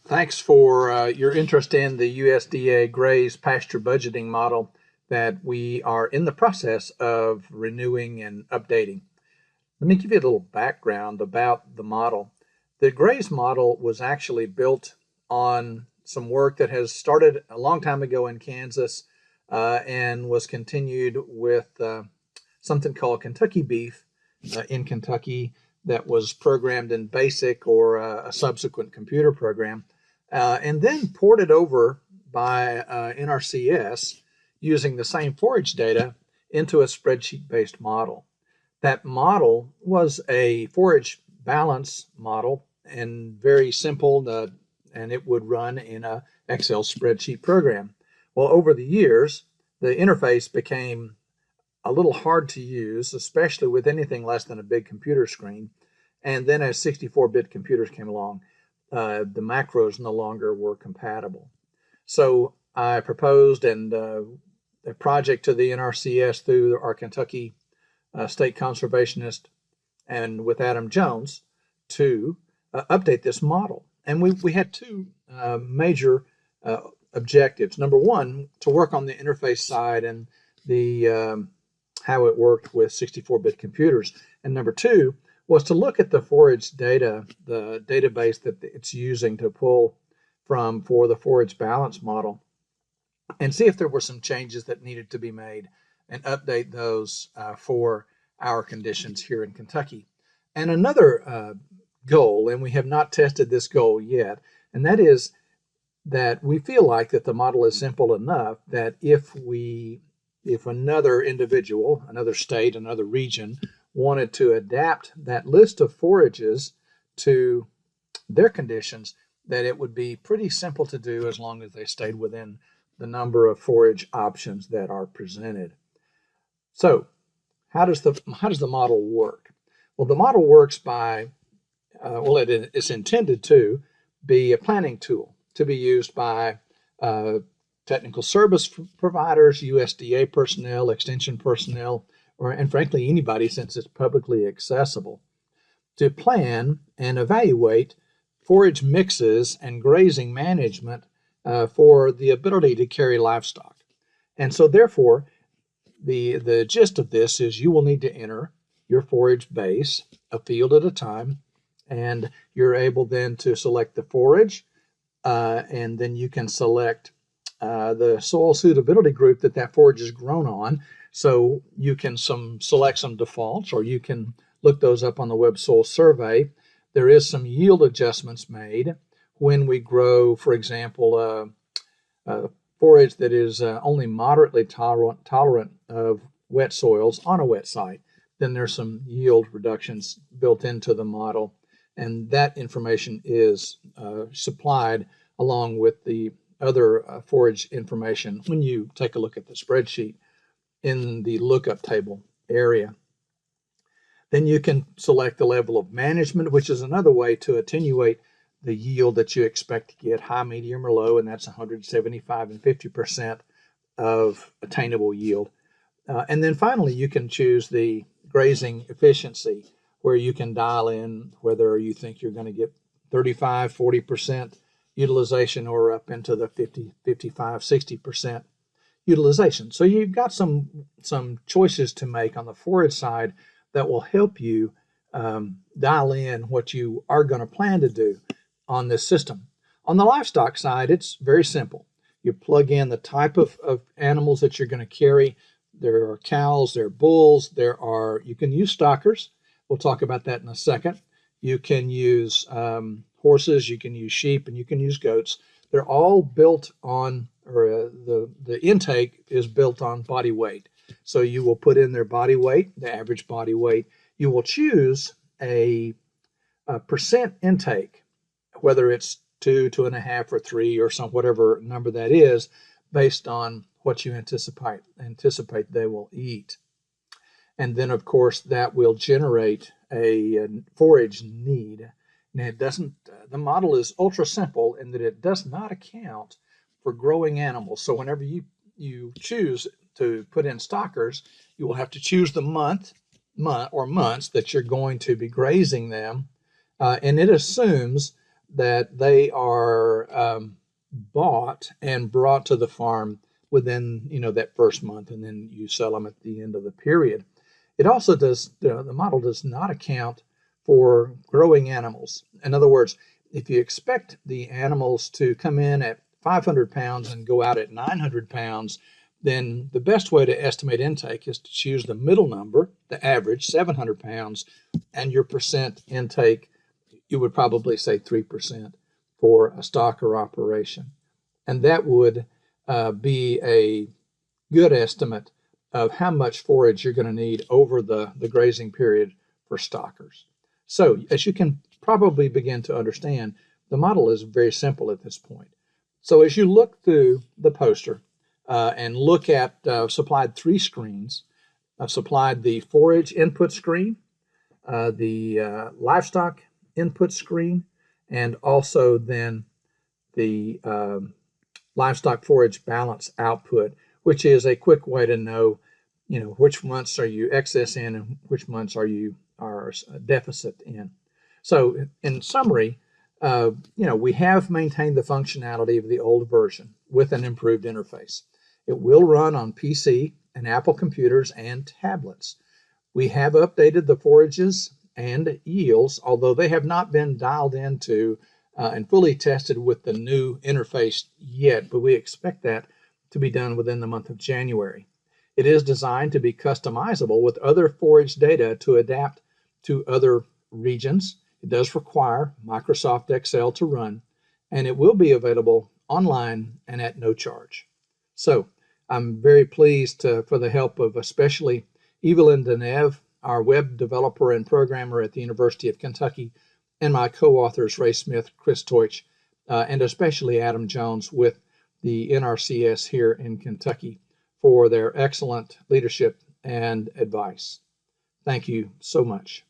Thanks for your interest in the USDA GRAZE pasture budgeting model that we are in the process of renewing and updating. Let me give you a little background about the model. The GRAZE model was actually built on some work that has started a long time ago in Kansas and was continued with something called Kentucky beef in Kentucky that was programmed in BASIC or a subsequent computer program. And then ported over by NRCS using the same forage data into a spreadsheet-based model. That model was a forage balance model and very simple, and it would run in an Excel spreadsheet program. Well, over the years, the interface became a little hard to use, especially with anything less than a big computer screen. And then as 64-bit computers came along, the macros no longer were compatible. So I proposed a project to the NRCS through our Kentucky State Conservationist and with Adam Jones to update this model. And we had two major objectives. Number one, to work on the interface side and the how it worked with 64-bit computers. And number two, was to look at the forage data, the database that it's using to pull from for the forage balance model, and see if there were some changes that needed to be made and update those for our conditions here in Kentucky. And another goal, and we have not tested this goal yet, and that is that we feel like that the model is simple enough that if another individual, another state, another region wanted to adapt that list of forages to their conditions, that it would be pretty simple to do as long as they stayed within the number of forage options that are presented. So how does the model work? Well, the model works by, it's intended to be a planning tool to be used by technical service providers, USDA personnel, extension personnel, and frankly anybody, since it's publicly accessible, to plan and evaluate forage mixes and grazing management for the ability to carry livestock. And so therefore, the gist of this is you will need to enter your forage base a field at a time, and you're able then to select the forage, and then you can select the soil suitability group that forage is grown on. So you can select some defaults, or you can look those up on the Web Soil Survey. There is some yield adjustments made when we grow, for example, forage that is only moderately tolerant of wet soils on a wet site. Then there's some yield reductions built into the model, and that information is supplied along with the other forage information when you take a look at the spreadsheet in the lookup table area. Then you can select the level of management, which is another way to attenuate the yield that you expect to get, high, medium, or low, and that's 175 and 50% of attainable yield. And then finally, you can choose the grazing efficiency, where you can dial in whether you think you're going to get 35, 40% utilization or up into the 50, 55, 60% utilization. So you've got some choices to make on the forage side that will help you dial in what you are going to plan to do on this system. On the livestock side, it's very simple. You plug in the type of animals that you're going to carry. There are cows, there are bulls, you can use stockers. We'll talk about that in a second. You can use horses, you can use sheep, and you can use goats. They're all built on, or the intake is built on body weight. So you will put in their body weight, the average body weight. You will choose a percent intake, whether it's 2, 2.5, or 3, or whatever number that is, based on what you anticipate they will eat. And then, of course, that will generate a forage need. Now, the model is ultra simple in that it does not account for growing animals. So whenever you choose to put in stockers, you will have to choose the month or months that you're going to be grazing them. And it assumes that they are are bought and brought to the farm within that first month, and then you sell them at the end of the period. It also does, the model does not account for growing animals. In other words, if you expect the animals to come in at 500 pounds and go out at 900 pounds, then the best way to estimate intake is to choose the middle number, the average, 700 pounds, and your percent intake, you would probably say 3% for a stocker operation. And that would be a good estimate of how much forage you're going to need over the grazing period for stockers. So as you can probably begin to understand, the model is very simple at this point. So as you look through the poster and look at supplied 3 screens, I've supplied the forage input screen, the livestock input screen, and also then the livestock forage balance output, which is a quick way to know, which months are you excess in and which months are you deficit in. So in summary, we have maintained the functionality of the old version with an improved interface. It will run on PC and Apple computers and tablets. We have updated the forages and yields, although they have not been dialed into and fully tested with the new interface yet, but we expect that to be done within the month of January. It is designed to be customizable with other forage data to adapt to other regions. It does require Microsoft Excel to run, and it will be available online and at no charge. So I'm very pleased for the help of especially Evelyn Denev, our web developer and programmer at the University of Kentucky, and my co-authors Ray Smith, Chris Teutsch, and especially Adam Jones with the NRCS here in Kentucky for their excellent leadership and advice. Thank you so much.